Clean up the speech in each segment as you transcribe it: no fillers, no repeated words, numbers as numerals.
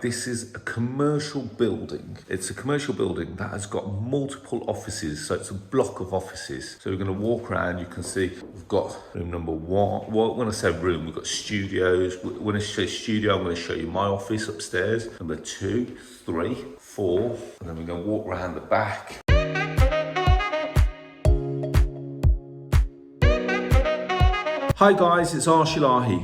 This is a commercial building. It's a commercial building that has got multiple offices. So it's a block of offices. So we're going to walk around. You can see we've got room number one. Well, when I say room, we've got studios. When I say studio, I'm going to show you my office upstairs. Number 2, 3, 4. And then we're going to walk around the back. Hi guys, it's Arsh.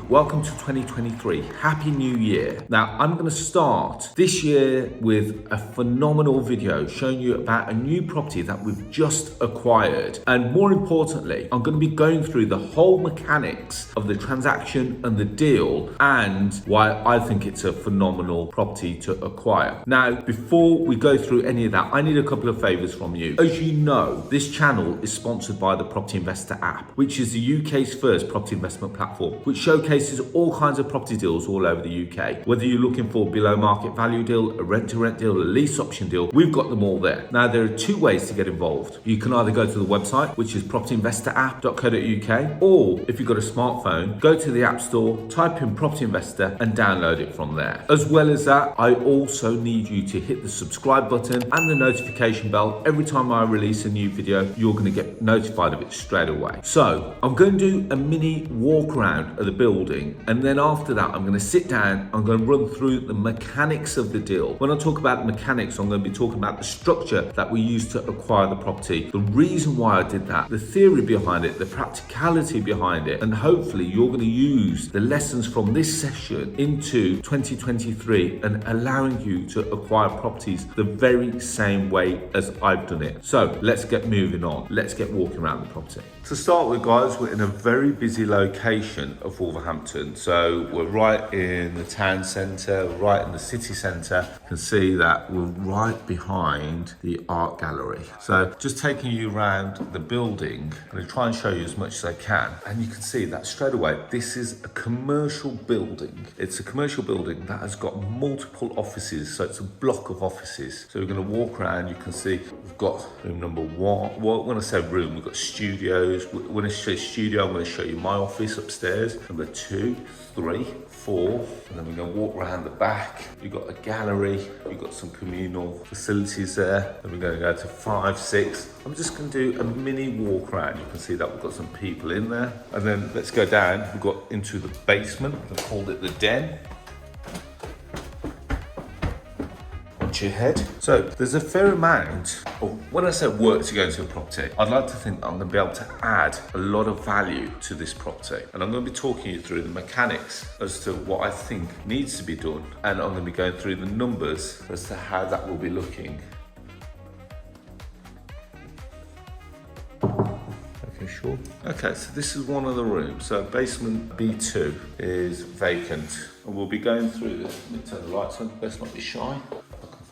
Welcome to 2023. Happy New Year. Now, I'm going to start this year with a phenomenal video showing you about a new property that we've just acquired. And more importantly, I'm going to be going through the whole mechanics of the transaction and the deal and why I think it's a phenomenal property to acquire. Now, before we go through any of that, I need a couple of favors from you. As you know, this channel is sponsored by the Property Investor app, which is the UK's first property investment platform, which showcases all kinds of property deals all over the UK. Whether you're looking for below market value deal, a rent to rent deal, a lease option deal, we've got them all there. Now, there are 2 ways to get involved. You can either go to the website, which is propertyinvestorapp.co.uk, or if you've got a smartphone, go to the App Store, type in Property Investor and download it from there. As well as that, I also need you to hit the subscribe button and the notification bell. Every time I release a new video, you're going to get notified of it straight away. So I'm going to do a mini walk around of the building, and then after that I'm going to sit down. I'm going to run through the mechanics of the deal. When I talk about the mechanics, I'm going to be talking about the structure that we used to acquire the property, the reason why I did that, the theory behind it, the practicality behind it, and hopefully you're going to use the lessons from this session into 2023 and allowing you to acquire properties the very same way as I've done it. So let's get moving on. Let's get walking around the property. To start with, guys, we're in a very busy location of Wolverhampton. So we're right in the town centre, right in the city centre. You can see that we're right behind the art gallery. So just taking you around the building, I'm going to try and show you as much as I can. And you can see that straight away, this is a commercial building. It's a commercial building that has got multiple offices. So it's a block of offices. So we're going to walk around. You can see we've got room number 1. Well, when I say room, we've got studios. When I say studio, I'm going to show you my office upstairs. Number 2, 3, 4, and then we're going to walk around the back. We've got a gallery, we've got some communal facilities there. Then we're going to go to 5, 6. I'm just going to do a mini walk around. You can see that we've got some people in there. And then let's go down. We've got into the basement. I've called it the den. Your head. So there's a fair amount of, when I say work to go into a property, I'd like to think that I'm going to be able to add a lot of value to this property. And I'm going to be talking you through the mechanics as to what I think needs to be done. And I'm going to be going through the numbers as to how that will be looking. Okay, sure. Okay, so this is one of the rooms. So basement B2 is vacant. And we'll be going through this. Let me turn the lights on. Let's not be shy.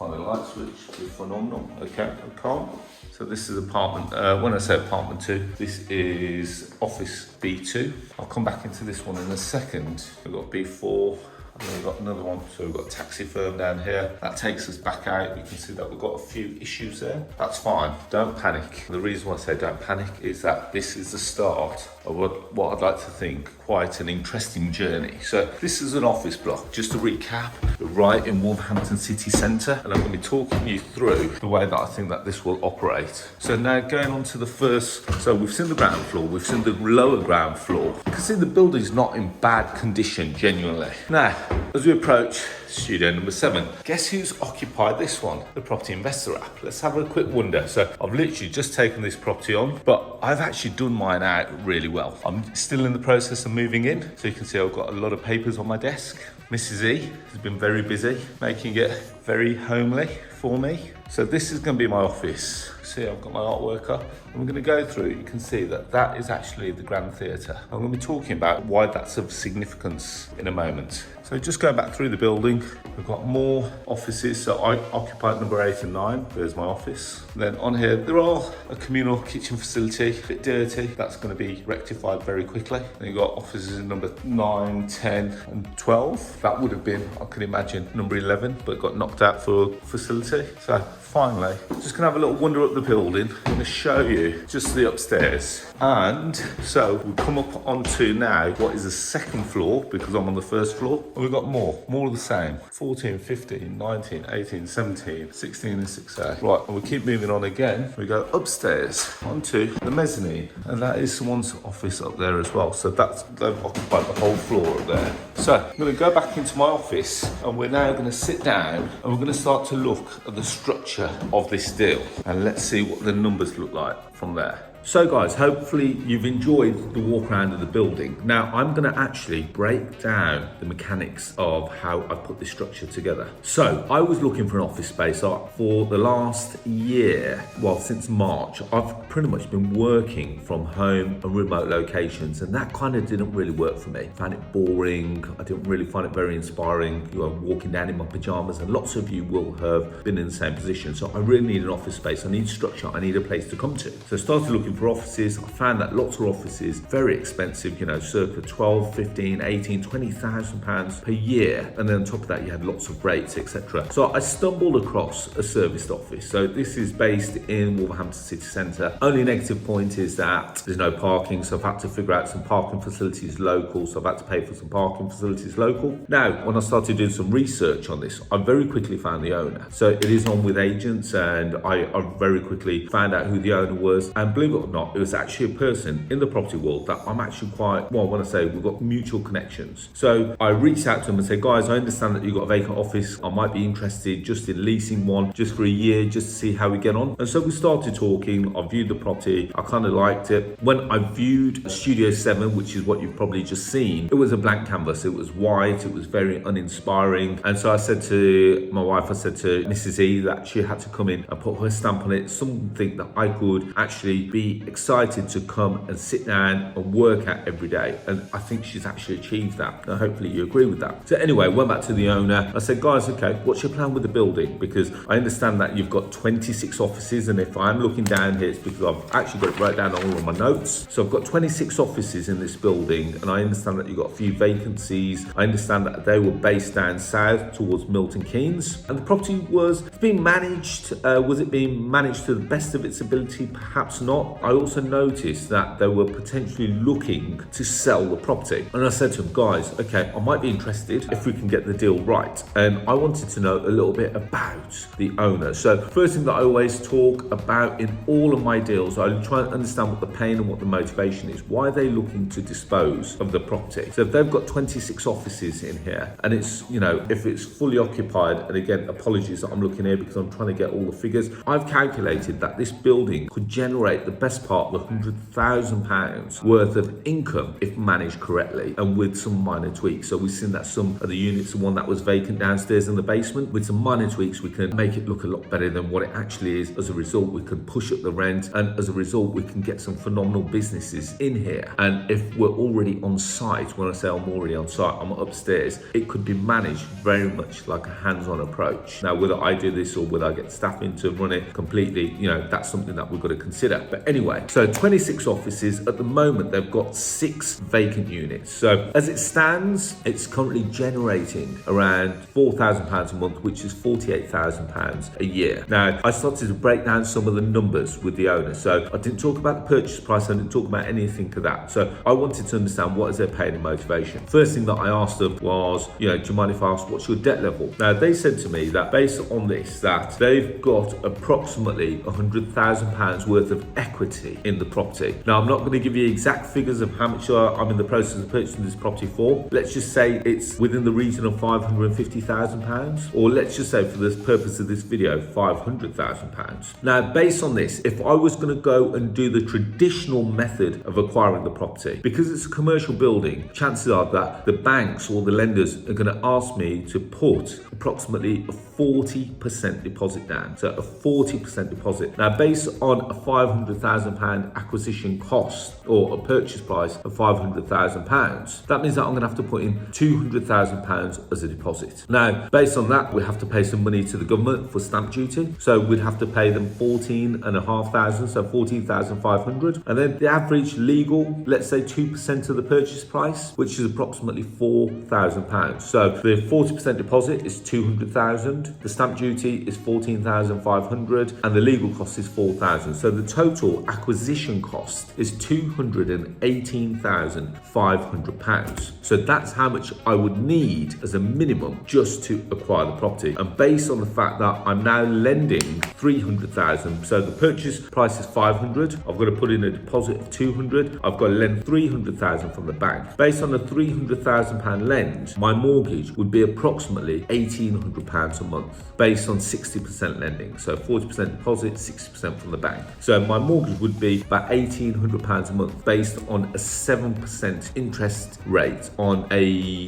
The light switch is phenomenal. Okay, I can't. So this is apartment, when I say apartment 2, this is office B2. I'll come back into this one in a second. We've got B4, and then we've got another one. So we've got a taxi firm down here. That takes us back out. You can see that we've got a few issues there. That's fine. Don't panic. The reason why I say don't panic is that this is the start of what I'd like to think quite an interesting journey. So this is an office block. Just to recap, we're right in Wolverhampton city centre, and I'm going to be talking you through the way that I think that this will operate. So now going on to the first, so we've seen the ground floor, we've seen the lower ground floor. You can see the building's not in bad condition, genuinely. Now, as we approach studio number 7, guess who's occupied this one? The Property Investor app. Let's have a quick wonder. So I've literally just taken this property on, but I've actually done mine out really well. I'm still in the process of moving in. So you can see I've got a lot of papers on my desk. Mrs. E has been very busy, making it very homely for me. So this is going to be my office. See, I've got my artwork up. And we're going to go through, you can see that that is actually the Grand Theatre. I'm going to be talking about why that's of significance in a moment. So just going back through the building, we've got more offices. So I occupied number 8 and 9. There's my office. Then on here, there are a communal kitchen facility, a bit dirty. That's going to be rectified very quickly. Then you've got offices in number 9, 10 and 12. that would have been, I can imagine, number 11, but got knocked out for facility. So finally, just gonna have a little wander up the building. I'm gonna show you just the upstairs. And so we come up onto now what is the second floor, because I'm on the first floor. And we've got more of the same. 14, 15, 19, 18, 17, 16 and 6A. Right, and we keep moving on again. We go upstairs onto the mezzanine. And that is someone's office up there as well. So they've occupied the whole floor up there. So I'm gonna go back into my office and we're now gonna sit down and we're gonna start to look at the structure of this deal. And let's see what the numbers look like from there. So guys, hopefully you've enjoyed the walk around of the building. Now I'm gonna actually break down the mechanics of how I put this structure together. So I was looking for an office space for the last year, well since March. I've pretty much been working from home and remote locations, and that kind of didn't really work for me. I found it boring, I didn't really find it very inspiring. You know, walking down in my pajamas, and lots of you will have been in the same position. So I really need an office space, I need structure, I need a place to come to. So I started looking for offices. I found that lots of offices very expensive, you know, circa 12, 15, 18, 20,000 pounds per year. And then on top of that, you had lots of rates, etc. So I stumbled across a serviced office. So this is based in Wolverhampton city centre. Only negative point is that there's no parking. So I've had to figure out some parking facilities local. So I've had to pay for some parking facilities local. Now, when I started doing some research on this, I very quickly found the owner. So it is on with agents, and I very quickly found out who the owner was. And believe it or not, it was actually a person in the property world that I'm actually quite, well, when I say we've got mutual connections. So I reached out to him and said, guys, I understand that you've got a vacant office. I might be interested just in leasing one just for a year, just to see how we get on. And so we started talking. I viewed the property. I kind of liked it. When I viewed Studio 7, which is what you've probably just seen, it was a blank canvas. It was white. It was very uninspiring. And so I said to my wife, I said to Mrs. E that she had to come in and put her stamp on it, something that I could actually be excited to come and sit down and work at every day. And I think she's actually achieved that. And hopefully you agree with that. So anyway, went back to the owner. I said, guys, okay, what's your plan with the building? Because I understand that you've got 26 offices. And if I'm looking down here, it's because I've actually got it right down on all of my notes. So I've got 26 offices in this building. And I understand that you've got a few vacancies. I understand that they were based down south towards Milton Keynes. And the property was being managed. Was it being managed to the best of its ability? Perhaps not. I also noticed that they were potentially looking to sell the property. And I said to them, guys, okay, I might be interested if we can get the deal right. And I wanted to know a little bit about the owner. So first thing that I always talk about in all of my deals, I try and understand what the pain and what the motivation is. Why are they looking to dispose of the property? So if they've got 26 offices in here and it's, you know, if it's fully occupied, and again, apologies that I'm looking here because I'm trying to get all the figures. I've calculated that this building could generate the best part of £100,000 worth of income if managed correctly and with some minor tweaks. So we've seen that some of the units, the one that was vacant downstairs in the basement, with some minor tweaks, we can make it look a lot better than what it actually is. As a result, we can push up the rent, and as a result, we can get some phenomenal businesses in here. And if we're already on site, when I say I'm already on site, I'm upstairs, it could be managed very much like a hands-on approach. Now, whether I do this or whether I get staff in to run it completely, you know, that's something that we've got to consider. But anyway, so 26 offices. At the moment, they've got 6 vacant units. So as it stands, it's currently generating around £4,000 a month, which is £48,000 a year. Now, I started to break down some of the numbers with the owner. So I didn't talk about the purchase price. I didn't talk about anything of that. So I wanted to understand what is their pain and motivation. First thing that I asked them was, you know, do you mind if I ask what's your debt level? Now, they said to me that based on this, that they've got approximately £100,000 worth of equity in the property. Now, I'm not going to give you exact figures of how much I'm in the process of purchasing this property for. Let's just say it's within the region of £550,000, or let's just say for the purpose of this video, £500,000. Now, based on this, if I was going to go and do the traditional method of acquiring the property, because it's a commercial building, chances are that the banks or the lenders are going to ask me to put approximately a 40% deposit down. So a 40% deposit. Now, based on a £500,000 acquisition cost or a purchase price of £500,000, that means that I'm going to have to put in £200,000 as a deposit. Now, based on that, we have to pay some money to the government for stamp duty. So we'd have to pay them £14,500, so £14,500. And then the average legal, let's say 2% of the purchase price, which is approximately £4,000. So the 40% deposit is £200,000, the stamp duty is £14,500, and the legal cost is £4,000. So the total acquisition cost is £218,500. So that's how much I would need as a minimum just to acquire the property. And based on the fact that I'm now lending £300,000, so the purchase price is £500, I've got to put in a deposit of £200, I've got to lend £300,000 from the bank. Based on a £300,000 lend, my mortgage would be approximately £1,800 a month, based on 60% lending. So 40% deposit, 60% from the bank. So my mortgage would be about £1,800 a month, based on a 7% interest rate on a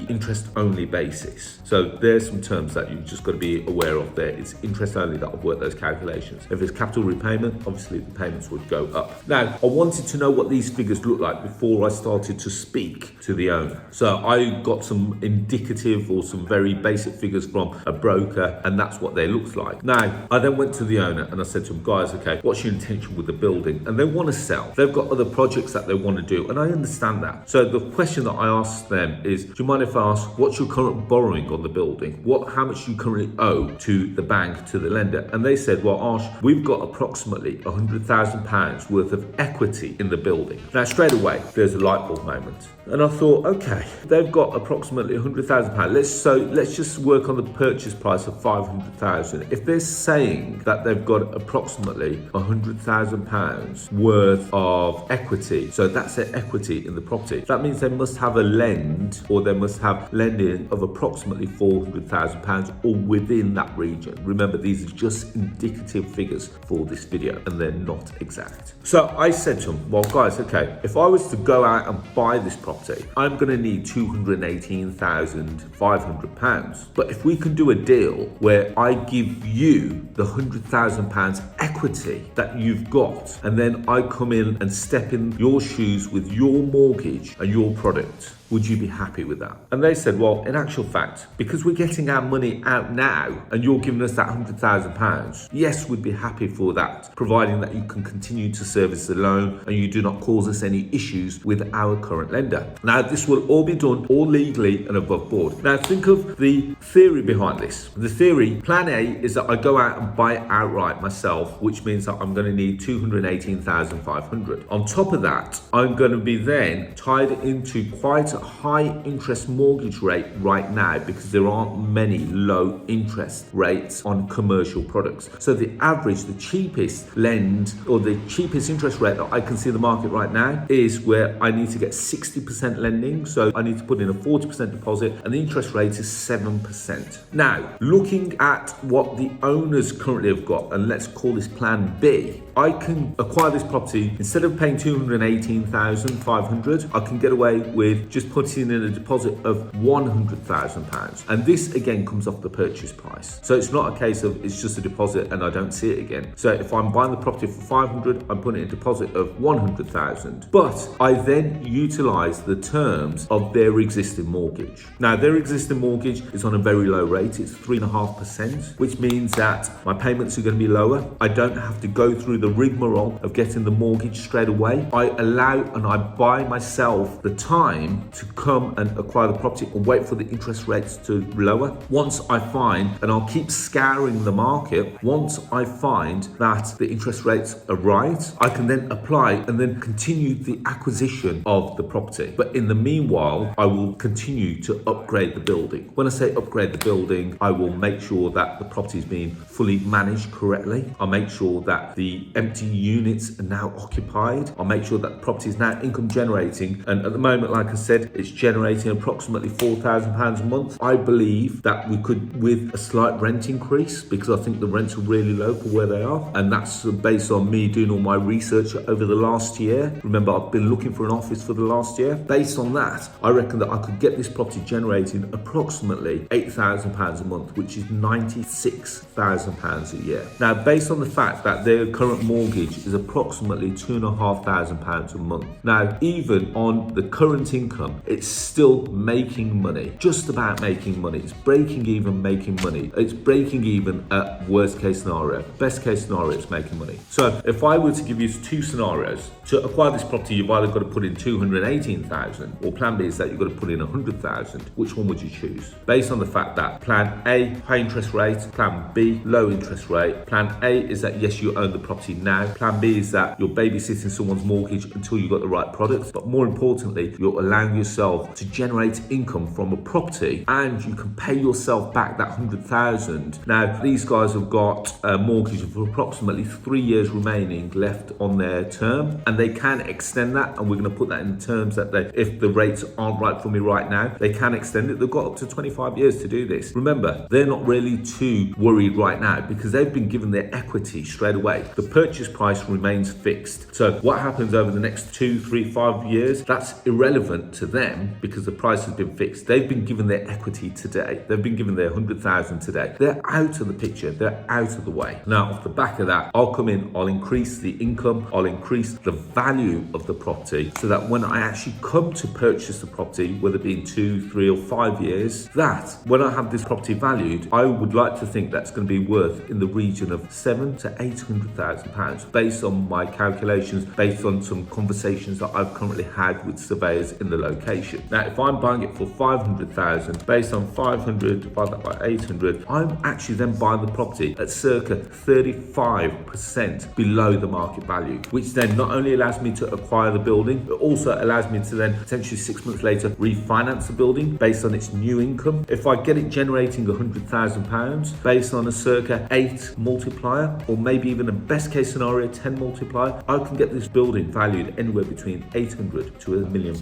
interest only basis. So there's some terms that you've just got to be aware of there. It's interest only that I've worked those calculations. If it's capital repayment, obviously the payments would go up. Now, I wanted to know what these figures look like before I started to speak to the owner. So I got some indicative or some very basic figures from a broker, and that's what they looked like. Now, I then went to the owner and I said to him, guys, okay, what's your intention with the building? And they want to sell. They've got other projects that they want to do, and I understand that. So the question that I asked them is, do you mind if I ask, what's your current borrowing on the building? How much do you currently owe to the bank, to the lender? And they said, well, Arsh, we've got approximately £100,000 worth of equity in the building. Now, straight away, there's a light bulb moment. And I thought, okay, they've got approximately £100,000. Let's just work on the purchase price of £500,000. If they're saying that they've got approximately £100,000 worth of equity, so that's their equity in the property, that means they must have a lend, or they must have lending of approximately £400,000 or within that region. Remember, these are just indicative figures for this video and they're not exact. So I said to them, well, guys, okay, if I was to go out and buy this property, I'm going to need £218,500. But if we can do a deal where I give you the £100,000 equity that you've got, and then I come in and step in your shoes with your mortgage and your product, would you be happy with that? And they said, well, in actual fact, because we're getting our money out now and you're giving us that £100,000, yes, we'd be happy for that, providing that you can continue to service the loan and you do not cause us any issues with our current lender. Now, this will all be done all legally and above board. Now, think of the theory behind this. The theory, plan A, is that I go out and buy it outright myself, which means that I'm going to need £218,500. On top of that, I'm going to be then tied into quite a high interest mortgage rate right now, because there aren't many low interest rates on commercial products. So the average, the cheapest lend, or the cheapest interest rate that I can see in the market right now is where I need to get 60% lending. So I need to put in a 40% deposit and the interest rate is 7%. Now, looking at what the owners currently have got, and let's call this plan B, I can acquire this property, instead of paying £218,500, I can get away with just putting in a deposit of £100,000. And this again comes off the purchase price. So it's not a case of it's just a deposit and I don't see it again. So if I'm buying the property for 500, I'm putting in a deposit of 100,000. But I then utilize the terms of their existing mortgage. Now, their existing mortgage is on a very low rate. It's 3.5%, which means that my payments are going to be lower. I don't have to go through the rigmarole of getting the mortgage straight away. I allow and I buy myself the time to come and acquire the property and wait for the interest rates to lower. Once I find, and I'll keep scouring the market, once I find that the interest rates are right, I can then apply and then continue the acquisition of the property. But in the meanwhile, I will continue to upgrade the building. When I say upgrade the building, I will make sure that the property is being fully managed correctly. I'll make make sure that the empty units are now occupied. I'll make sure that the property is now income generating. And at the moment, like I said, it's generating approximately £4,000 a month. I believe that we could, with a slight rent increase, because I think the rents are really low for where they are. And that's based on me doing all my research over the last year. Remember, I've been looking for an office for the last year. Based on that, I reckon that I could get this property generating approximately £8,000 a month, which is £96,000 a year. Now, based on the fact that their current mortgage is approximately £2,500 a month. Now, even on the current income, it's still making money, just about making money. It's breaking even, making money. It's breaking even at worst case scenario. Best case scenario, it's making money. So if I were to give you two scenarios, to acquire this property, you've either got to put in 218,000, or plan B is that you've got to put in 100,000. Which one would you choose? Based on the fact that plan A, high interest rate, plan B, low interest rate. Plan A is that yes, you own the property now. Plan B is that you're babysitting someone's mortgage until you got the right product. But more importantly, you're allowing yourself to generate income from a property, and you can pay yourself back that 100,000. Now, these guys have got a mortgage of approximately 3 years remaining left on their term, and they can extend that. And we're going to put that in terms that if the rates aren't right for me right now, they can extend it. They've got up to 25 years to do this. Remember, they're not really too worried right now because they've been given their equity straight away. The purchase price remains fixed. So what happens over the next 2, 3, 5 years, that's irrelevant to them because the price has been fixed. They've been given their equity today. They've been given their 100,000 today. They're out of the picture. They're out of the way. Now, off the back of that, I'll come in, I'll increase the income, I'll increase the value of the property so that when I actually come to purchase the property, whether it be in 2, 3 or 5 years, that when I have this property valued, I would like to think that's going to be worth in the region of £700,000 to £800,000 based on my calculations, based on some conversations that I've currently had with surveyors in the location. Now, if I'm buying it for 500,000, based on 500 divided that by 800, I'm actually then buying the property at circa 35% below the market value, which then not only allows me to acquire the building, but also allows me to then potentially 6 months later refinance the building based on its new income. If I get it generating £100,000 based on a circa 8 multiplier, or maybe even a best case scenario 10 multiplier, I can get this building valued anywhere between 800 to £1 million.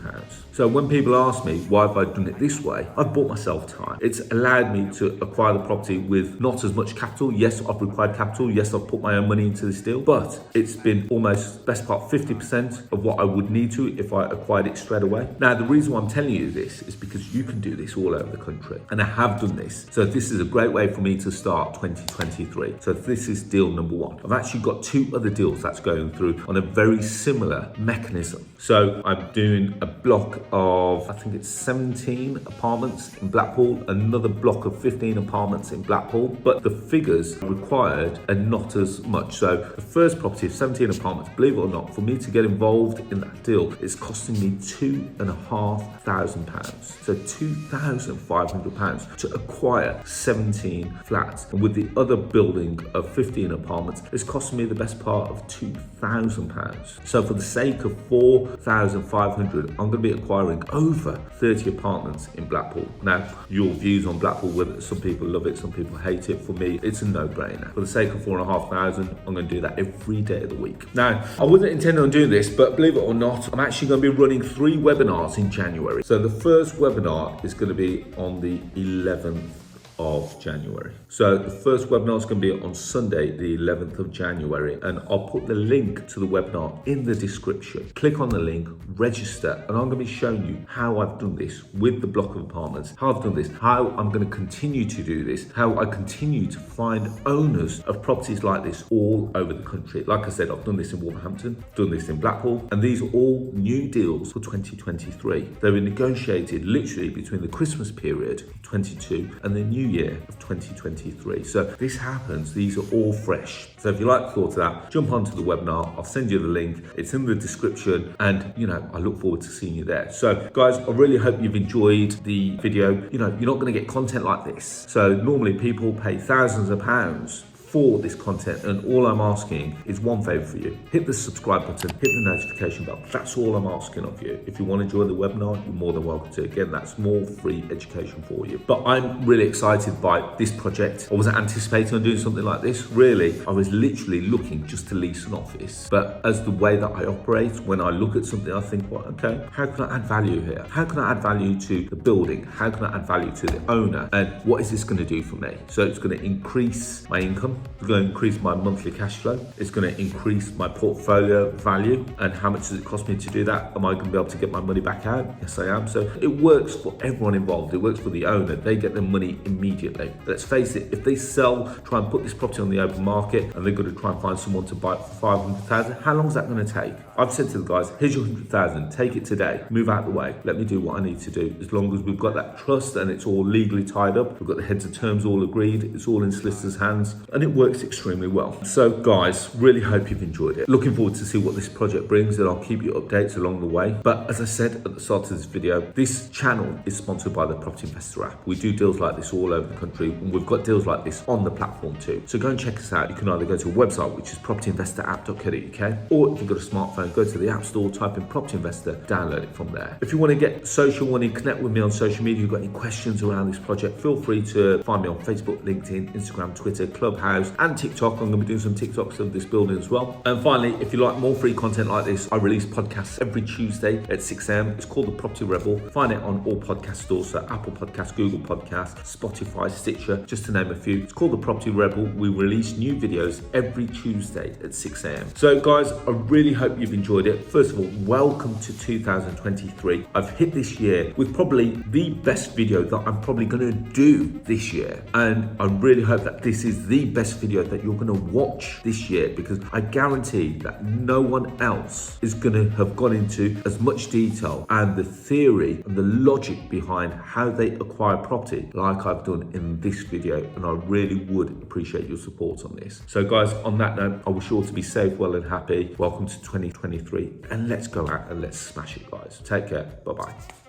So when people ask me why have I done it this way, I've bought myself time. It's allowed me to acquire the property with not as much capital. Yes, I've required capital. Yes, I've put my own money into this deal, but it's been almost best part 50% of what I would need to if I acquired it straight away. Now, the reason why I'm telling you this is because you can do this all over the country, and I have done this. So this is a great way for me to start 2023. So this is deal number one. I've actually got 2 other deals that's going through on a very similar mechanism. So I'm doing a block of, I think it's 17 apartments in Blackpool, another block of 15 apartments in Blackpool, but the figures required are not as much. So the first property of 17 apartments, believe it or not, for me to get involved in that deal, it's costing me £2,500. So £2,500 to acquire 17 flats. And with the other building of 15 apartments, it's costing me the best part of £2,000. So for the sake of £4,500, I'm going to be acquiring over 30 apartments in Blackpool. Now, your views on Blackpool, whether some people love it, some people hate it. For me, it's a no-brainer. For the sake of £4,500, I'm going to do that every day of the week. Now, I wasn't intending on doing this, but believe it or not, I'm actually going to be running 3 webinars in January. So the first webinar is going to be on the 11th of January. So the first webinar is going to be on Sunday, the 11th of January, and I'll put the link to the webinar in the description. Click on the link, register, and I'm going to be showing you how I've done this with the block of apartments, how I've done this, how I'm going to continue to do this, how I continue to find owners of properties like this all over the country. Like I said, I've done this in Wolverhampton, done this in Blackpool, and these are all new deals for 2023. They were negotiated literally between the Christmas period of 22 and the new year of 2023. So this happens, these are all fresh. So if you like the thought of that, jump onto the webinar. I'll send you the link. It's in the description, and I look forward to seeing you there. So guys, I really hope you've enjoyed the video. You're not going to get content like this. So normally people pay thousands of pounds for this content, and all I'm asking is one favor for you. Hit the subscribe button, hit the notification bell. That's all I'm asking of you. If you want to join the webinar, you're more than welcome to. Again, that's more free education for you. But I'm really excited by this project. I wasn't anticipating on doing something like this. Really, I was literally looking just to lease an office. But as the way that I operate, when I look at something, I think, well, okay, how can I add value here? How can I add value to the building? How can I add value to the owner? And what is this going to do for me? So it's going to increase my income. It's going to increase my monthly cash flow. It's going to increase my portfolio value. And how much does it cost me to do that? Am I going to be able to get my money back out? Yes, I am. So it works for everyone involved. It works for the owner. They get their money immediately. Let's face it, if they try and put this property on the open market and they're going to try and find someone to buy it for 500,000, how long is that going to take? I've said to the guys, here's your 100,000, take it today, move out the way, let me do what I need to do. As long as we've got that trust and it's all legally tied up, we've got the heads of terms all agreed, it's all in solicitors' hands, and it works extremely well. So guys, really hope you've enjoyed it. Looking forward to see what this project brings, and I'll keep you updates along the way. But as I said at the start of this video, this channel is sponsored by the Property Investor app. We do deals like this all over the country, and we've got deals like this on the platform too. So go and check us out. You can either go to a website, which is propertyinvestorapp.co.uk, or if you've got a smartphone, go to the App Store, type in Property Investor, download it from there. If you want to get social, want to connect with me on social media, you've got any questions around this project, feel free to find me on Facebook, LinkedIn, Instagram, Twitter, Clubhouse, and TikTok. I'm going to be doing some TikToks of this building as well. And finally, if you like more free content like this, I release podcasts every Tuesday at 6 a.m. It's called The Property Rebel. Find it on all podcast stores, so Apple Podcasts, Google Podcasts, Spotify, Stitcher, just to name a few. It's called The Property Rebel. We release new videos every Tuesday at 6 a.m. So guys, I really hope you've enjoyed it. First of all, welcome to 2023. I've hit this year with probably the best video that I'm probably going to do this year. And I really hope that this is the best video that you're going to watch this year, because I guarantee that no one else is going to have gone into as much detail and the theory and the logic behind how they acquire property like I've done in this video. And I really would appreciate your support on this. So guys, on that note, I wish you all to be safe, well and happy. Welcome to 2023, and let's go out and let's smash it, guys. Take care. Bye-bye.